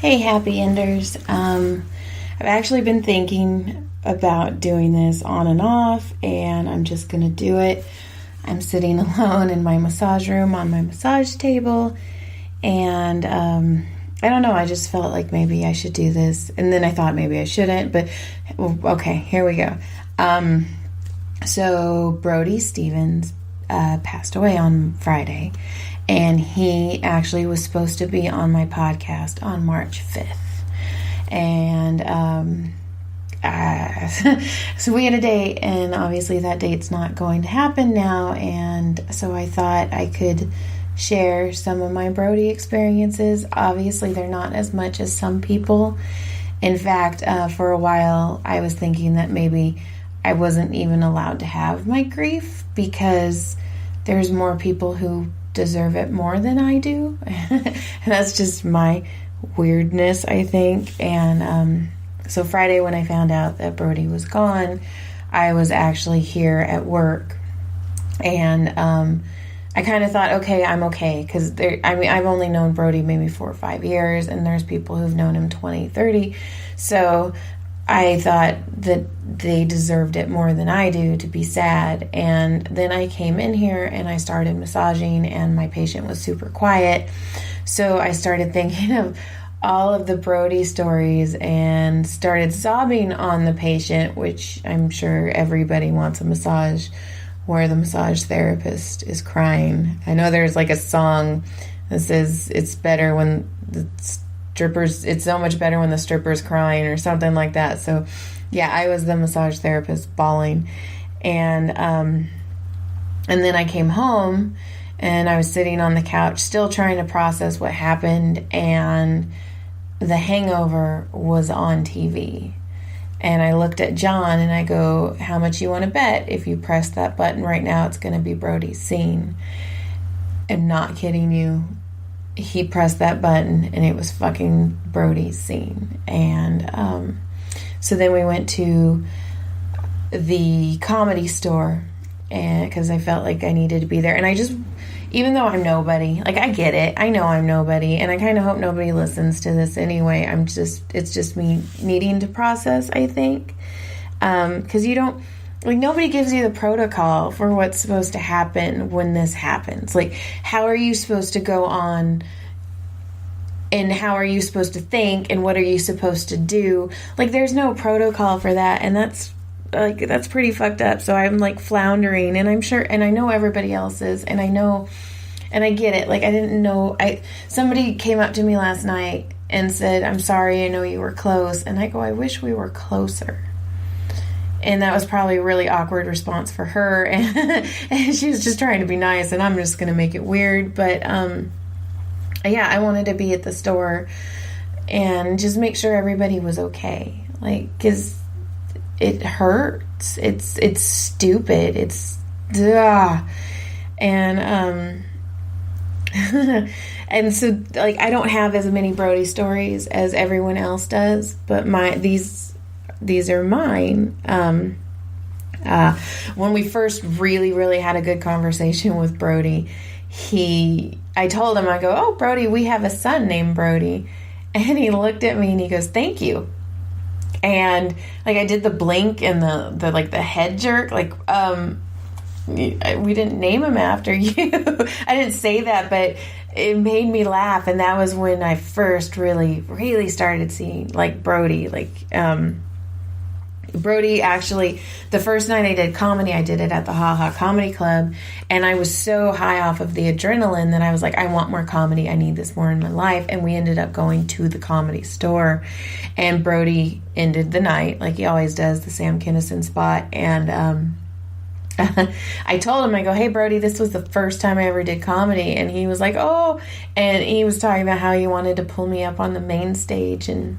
Hey, happy enders. I've actually been thinking about doing this on and off, and I'm just going to do it. I'm sitting alone in my massage room on my massage table, and I don't know, I just felt like maybe I should do this, and then I thought maybe I shouldn't, but okay, here we go. So Brody Stevens passed away on Friday, and he actually was supposed to be on my podcast on March 5th. And so we had a date, and obviously that date's not going to happen now. And so I thought I could share some of my Brody experiences. Obviously, they're not as much as some people. In fact, for a while, I was thinking that maybe I wasn't even allowed to have my grief because there's more people who deserve it more than I do. And that's just my weirdness, I think. And so Friday, when I found out that Brody was gone, I was actually here at work, and I kind of thought, okay, I'm okay, because I've only known Brody maybe 4 or 5 years, and there's people who've known him 20, 30, so I thought that they deserved it more than I do to be sad. And then I came in here and I started massaging, and my patient was super quiet. So I started thinking of all of the Brody stories and started sobbing on the patient, which I'm sure everybody wants a massage where the massage therapist is crying. I know there's like a song that says it's better when it's so much better when the stripper's crying or something like that. So yeah, I was the massage therapist bawling. And then I came home and I was sitting on the couch still trying to process what happened, and The Hangover was on TV. And I looked at John and I go, how much you want to bet if you press that button right now, it's going to be Brody's scene? I'm not kidding you. He pressed that button and it was fucking Brody's scene. And so then we went to the Comedy Store, and because I felt like I needed to be there. And I just, even though I'm nobody, like, I get it, I know I'm nobody, and I kind of hope nobody listens to this anyway. It's just me needing to process, I think, because you don't, like, nobody gives you the protocol for what's supposed to happen when this happens. Like, how are you supposed to go on, and how are you supposed to think, and what are you supposed to do? Like, there's no protocol for that, and that's pretty fucked up. So I'm like floundering, and I'm sure, and I know everybody else is, and I know, and I get it. Like, I didn't know, somebody came up to me last night and said, I'm sorry, I know you were close. And I go, I wish we were closer. And that was probably a really awkward response for her. And she was just trying to be nice, and I'm just going to make it weird. But, yeah, I wanted to be at the store and just make sure everybody was okay. Like, 'cause it hurts. It's stupid. It's and and so, like, I don't have as many Brody stories as everyone else does, but these are mine. When we first really had a good conversation with Brody, I told him, I go, oh, Brody, we have a son named Brody. And he looked at me and he goes, thank you. And like, I did the blink and the like the head jerk, like, we didn't name him after you. I didn't say that, but it made me laugh. And that was when I first really started seeing, like, Brody. Like, Brody, actually, the first night I did comedy, I did it at the Ha Ha Comedy Club, and I was so high off of the adrenaline that I was like, I want more comedy, I need this more in my life. And we ended up going to the Comedy Store, and Brody ended the night like he always does, the Sam Kinison spot. And I told him, I go, hey, Brody, this was the first time I ever did comedy. And he was like, oh, and he was talking about how he wanted to pull me up on the main stage and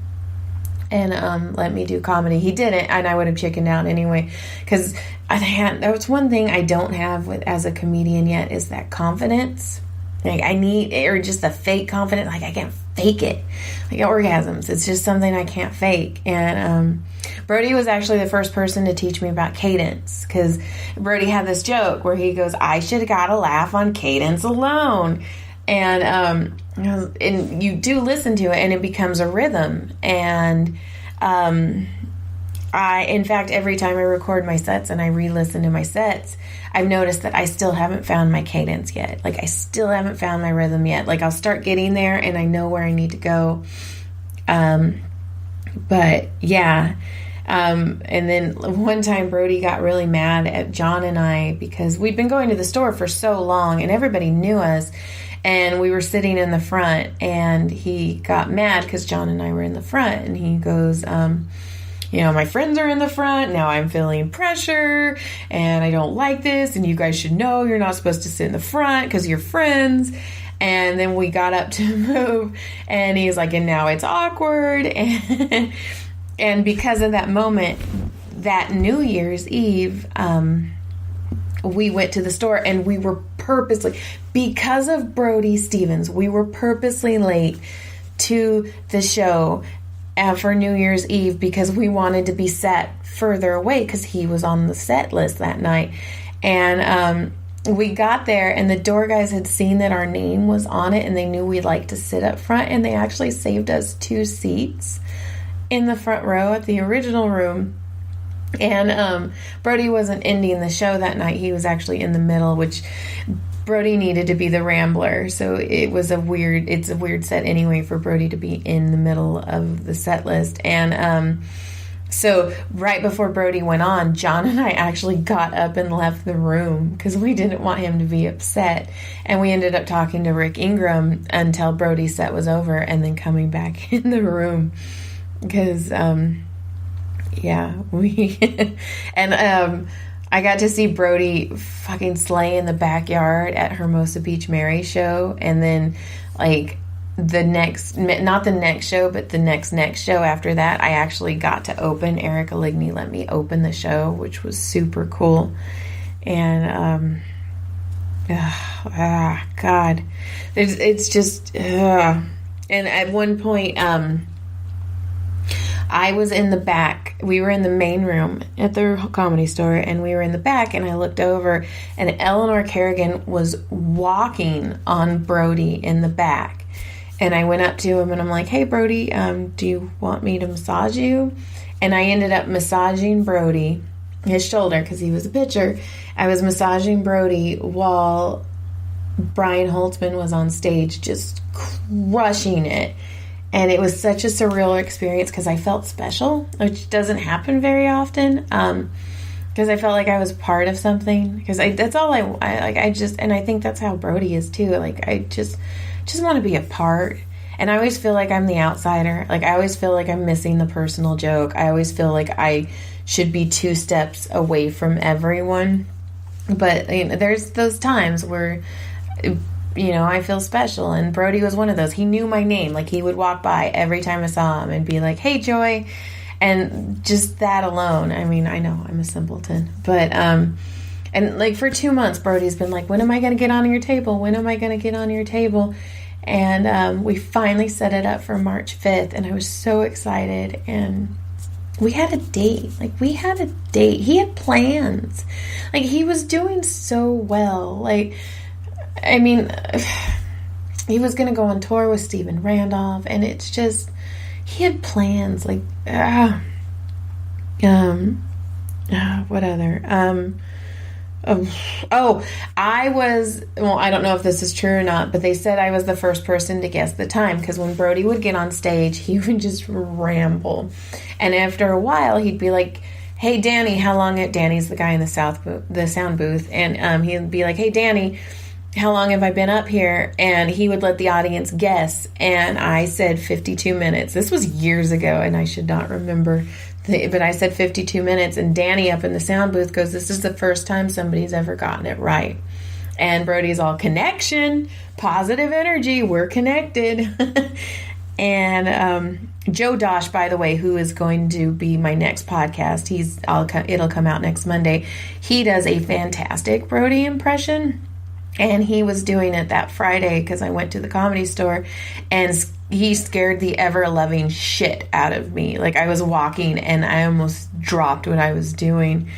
let me do comedy. He didn't, and I would have chickened out anyway, because that's one thing I don't have as a comedian yet, is that confidence. Like, I need, or just the fake confidence. Like, I can't fake it. Like orgasms, it's just something I can't fake. And Brody was actually the first person to teach me about cadence, because Brody had this joke where he goes, I should have got a laugh on cadence alone. And you do listen to it, and it becomes a rhythm. And in fact, every time I record my sets and I re-listen to my sets, I've noticed that I still haven't found my cadence yet. Like, I still haven't found my rhythm yet. Like, I'll start getting there and I know where I need to go. But yeah. And then one time Brody got really mad at John and I because we'd been going to the store for so long and everybody knew us. And we were sitting in the front, and he got mad because John and I were in the front. And he goes, my friends are in the front. Now I'm feeling pressure, and I don't like this. And you guys should know you're not supposed to sit in the front because you're friends. And then we got up to move, and he's like, and now it's awkward. And because of that moment, that New Year's Eve, we went to the store, and we were purposely, because of Brody Stevens, we were purposely late to the show for New Year's Eve because we wanted to be set further away because he was on the set list that night. And we got there, and the door guys had seen that our name was on it, and they knew we'd like to sit up front, and they actually saved us 2 seats in the front row at the original room. And Brody wasn't ending the show that night. He was actually in the middle, which Brody needed to be the Rambler. So it's a weird set anyway for Brody to be in the middle of the set list. And so right before Brody went on, John and I actually got up and left the room because we didn't want him to be upset. And we ended up talking to Rick Ingram until Brody's set was over and then coming back in the room because... I got to see Brody fucking slay in the backyard at Hermosa Beach Mary show, and then like not the next show, but the next show after that, I actually got to open. Erica Ligney let me open the show, which was super cool. And God, it's just and at one point I was in the back. We were in the main room at the Comedy Store, and we were in the back, and I looked over, and Eleanor Kerrigan was walking on Brody in the back. And I went up to him, and I'm like, hey, Brody, do you want me to massage you? And I ended up massaging Brody, his shoulder, because he was a pitcher. I was massaging Brody while Brian Holtzman was on stage just crushing it. And it was such a surreal experience because I felt special, which doesn't happen very often. Because I felt like I was part of something. Because that's all I think that's how Brody is too. Like, I just want to be a part. And I always feel like I'm the outsider. Like, I always feel like I'm missing the personal joke. I always feel like I should be 2 steps away from everyone. But there's those times where... I feel special, and Brody was one of those. He knew my name. Like, he would walk by every time I saw him and be like, hey, Joy. And just that alone, I mean, I know I'm a simpleton, but, and like for 2 months, Brody's been like, when am I going to get on your table? When am I going to get on your table? And we finally set it up for March 5th, and I was so excited, and we had a date. He had plans. Like, he was doing so well. Like, I mean, he was going to go on tour with Stephen Randolph, and it's just, he had plans, like, what other, I don't know if this is true or not, but they said I was the first person to guess the time, because when Brody would get on stage, he would just ramble, and after a while, he'd be like, hey, Danny, how long, Danny's the guy in the sound booth, and he'd be like, hey, Danny, how long have I been up here? And he would let the audience guess. And I said 52 minutes. This was years ago, and I should not remember. But I said 52 minutes. And Danny up in the sound booth goes, this is the first time somebody's ever gotten it right. And Brody's all, connection, positive energy, we're connected. And Joe Dosh, by the way, who is going to be my next podcast, it'll come out next Monday. He does a fantastic Brody impression. And he was doing it that Friday because I went to the Comedy Store, and he scared the ever-loving shit out of me. Like, I was walking and I almost dropped what I was doing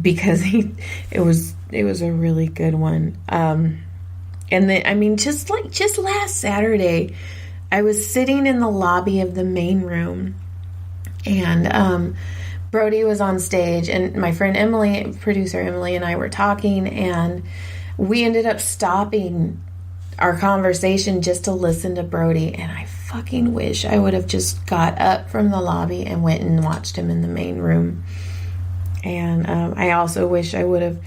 because it was a really good one. And then, I mean, just last Saturday, I was sitting in the lobby of the main room, and Brody was on stage, and my friend Emily, producer Emily, and I were talking, and we ended up stopping our conversation just to listen to Brody, and I fucking wish I would have just got up from the lobby and went and watched him in the main room. And I also wish I would have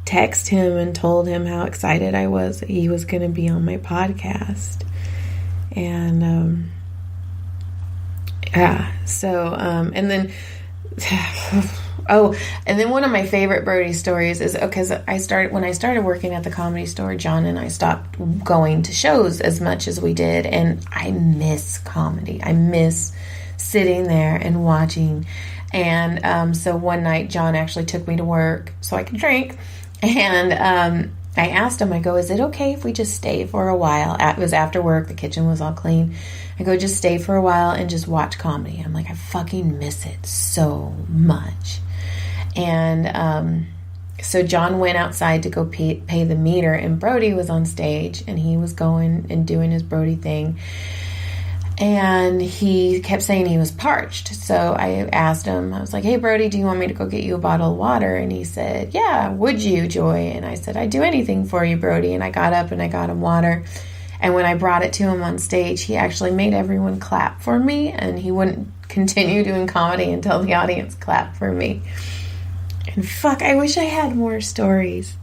texted him and told him how excited I was that he was going to be on my podcast. And and then and then one of my favorite Brody stories is because when I started working at the Comedy Store, John and I stopped going to shows as much as we did, and I miss comedy. I miss sitting there and watching. And so one night, John actually took me to work so I could drink, and I asked him, I go, is it okay if we just stay for a while? It was after work, the kitchen was all clean. I go, just stay for a while and just watch comedy. I'm like, I fucking miss it so much. And so John went outside to go pay the meter, and Brody was on stage, and he was going and doing his Brody thing. And he kept saying he was parched. So I asked him, I was like, hey, Brody, do you want me to go get you a bottle of water? And he said, yeah, would you, Joy? And I said, I'd do anything for you, Brody. And I got up and I got him water. And when I brought it to him on stage, he actually made everyone clap for me. And he wouldn't continue doing comedy until the audience clapped for me. And fuck, I wish I had more stories.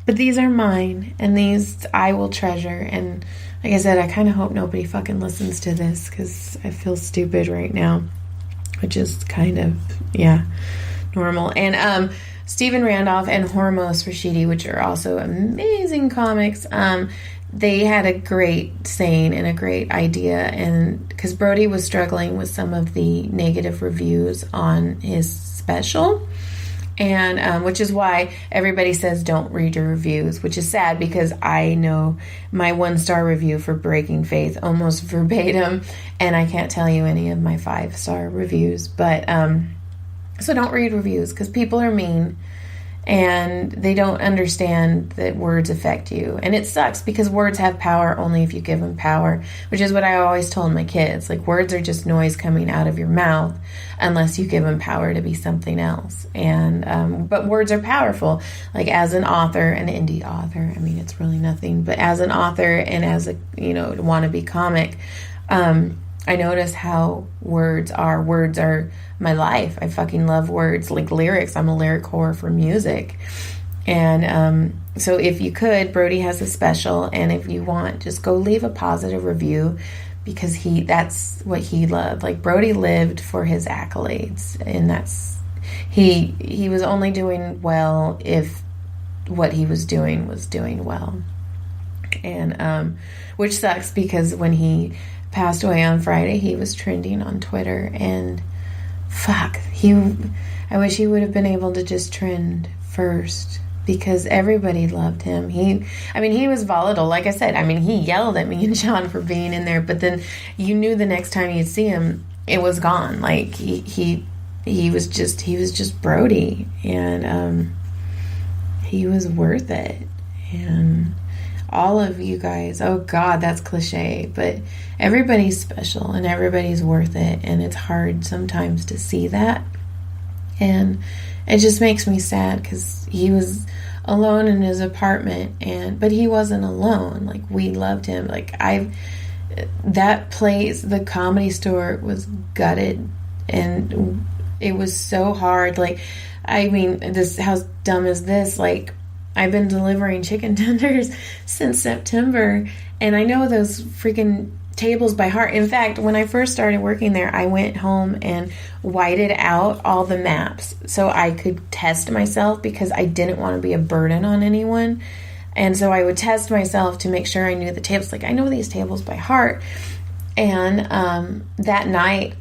But these are mine. And these I will treasure. And like I said, I kind of hope nobody fucking listens to this because I feel stupid right now, which is kind of, normal. And Stephen Randolph and Hormos Rashidi, which are also amazing comics, they had a great saying and a great idea. And because Brody was struggling with some of the negative reviews on his special, and which is why everybody says don't read your reviews, which is sad because I know my 1-star review for Breaking Faith almost verbatim, and I can't tell you any of my 5-star reviews. But so don't read reviews because people are mean and they don't understand that words affect you. And it sucks because words have power only if you give them power, which is what I always told my kids. Like, words are just noise coming out of your mouth unless you give them power to be something else. And but words are powerful. Like, as an author, an indie author, I mean, it's really nothing, but as an author and as a, wannabe comic, I notice how words are my life. I fucking love words, like lyrics. I'm a lyric whore for music. And so if you could, Brody has a special, and if you want, just go leave a positive review because that's what he loved. Like, Brody lived for his accolades, and that's he was only doing well if what he was doing well. And which sucks because when he passed away on Friday, he was trending on Twitter, and fuck, I wish he would have been able to just trend first because everybody loved him. He was volatile, like I said. I mean, he yelled at me and John for being in there, but then you knew the next time you'd see him, it was gone. Like, he was just Brody, and he was worth it. And all of you guys, oh God, that's cliche, but everybody's special and everybody's worth it, and it's hard sometimes to see that, and it just makes me sad because he was alone in his apartment, but he wasn't alone. Like, we loved him. Like, that place, the Comedy Store, was gutted, and it was so hard. Like, I mean, how dumb is this? Like, I've been delivering chicken tenders since September, and I know those freaking tables by heart. In fact, when I first started working there, I went home and whited out all the maps so I could test myself because I didn't want to be a burden on anyone. And so I would test myself to make sure I knew the tables. Like, I know these tables by heart. And that night,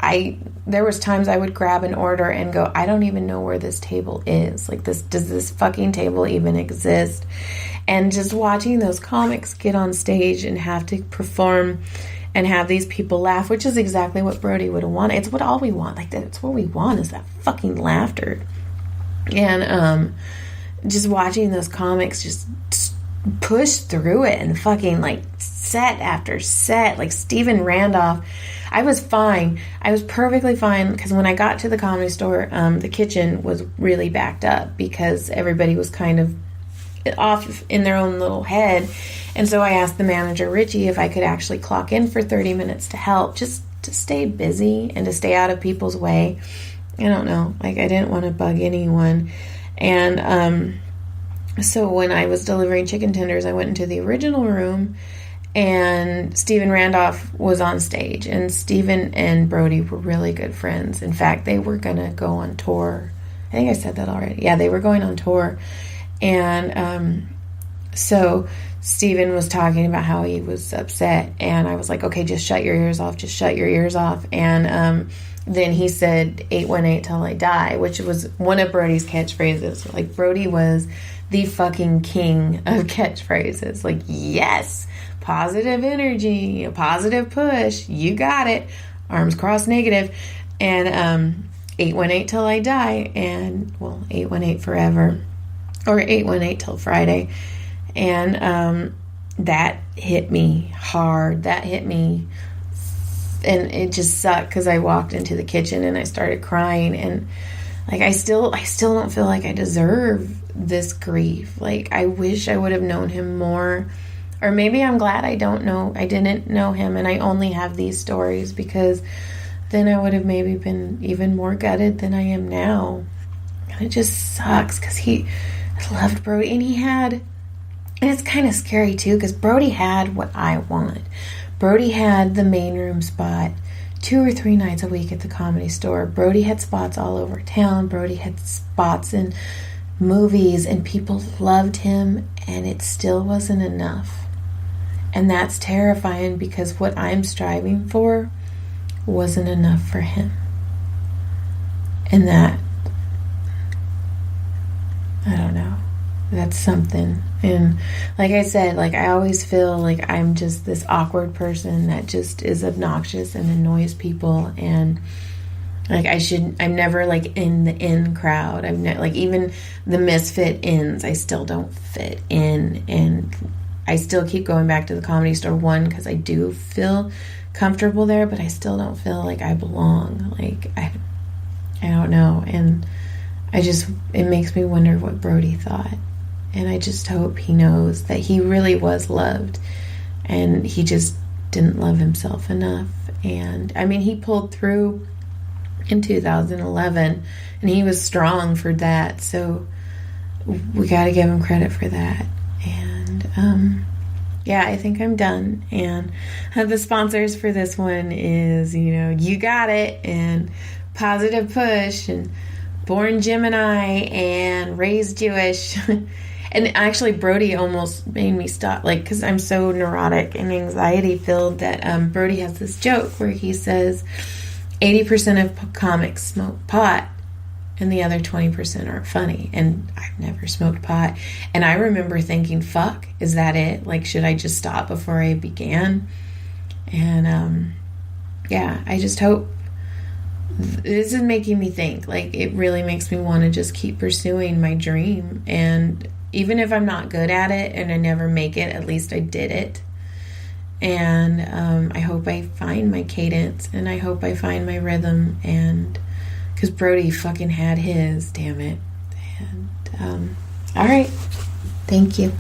there was times I would grab an order and go, I don't even know where this table is. Like, does this fucking table even exist? And just watching those comics get on stage and have to perform and have these people laugh, which is exactly what Brody would have wanted. It's what all we want. Like, that's what we want, is that fucking laughter. And just watching those comics just pushed through it and fucking like set after set, like Steven Randolph. I was fine. I was perfectly fine because when I got to the Comedy Store, the kitchen was really backed up because everybody was kind of off in their own little head. And so I asked the manager, Richie, if I could actually clock in for 30 minutes to help, just to stay busy and to stay out of people's way. I don't know. Like, I didn't want to bug anyone. And so when I was delivering chicken tenders, I went into the original room, and Steven Randolph was on stage. And Steven and Brody were really good friends. In fact, they were going to go on tour. I think I said that already. Yeah, they were going on tour. And so Steven was talking about how he was upset. And I was like, okay, just shut your ears off. Just shut your ears off. And then he said 818 till I die, which was one of Brody's catchphrases. Like, Brody was the fucking king of catchphrases. Like, yes, positive energy, a positive push, you got it, arms crossed negative. And 818 till I die, and, well, 818 forever, or 818 till Friday. And that hit me hard. That hit me, and it just sucked because I walked into the kitchen and I started crying. And like, I still don't feel like I deserve this grief. Like, I wish I would have known him more, or maybe I'm glad I didn't know him and I only have these stories, because then I would have maybe been even more gutted than I am now. And it just sucks because I loved Brody, and it's kind of scary too, because Brody had what I want. Brody had the main room spot 2 or 3 nights a week at the Comedy Store. Brody had spots all over town. Brody had spots in movies, and people loved him, and it still wasn't enough. And that's terrifying, because what I'm striving for wasn't enough for him. And that, I don't know, that's something. And like I said, like, I always feel like I'm just this awkward person that just is obnoxious and annoys people. And like, I'm never like in the in crowd. Like, even the misfit ins, I still don't fit in. And I still keep going back to the Comedy Store, one, because I do feel comfortable there, but I still don't feel like I belong. Like, I don't know. And it makes me wonder what Brody thought. And I just hope he knows that he really was loved, and he just didn't love himself enough. And I mean, he pulled through in 2011, and he was strong for that. So we got to give him credit for that. And yeah, I think I'm done. And the sponsors for this one is, You Got It, and Positive Push, and Born Gemini, and Raised Jewish. And actually, Brody almost made me stop, like, because I'm so neurotic and anxiety filled, that Brody has this joke where he says 80% of comics smoke pot and the other 20% aren't funny. And I've never smoked pot. And I remember thinking, fuck, is that it? Like, should I just stop before I began? And yeah, I just hope. This is making me think. Like, it really makes me want to just keep pursuing my dream. And even if I'm not good at it and I never make it, at least I did it. And I hope I find my cadence, and I hope I find my rhythm. And because Brody fucking had his, damn it. And all right. Thank you.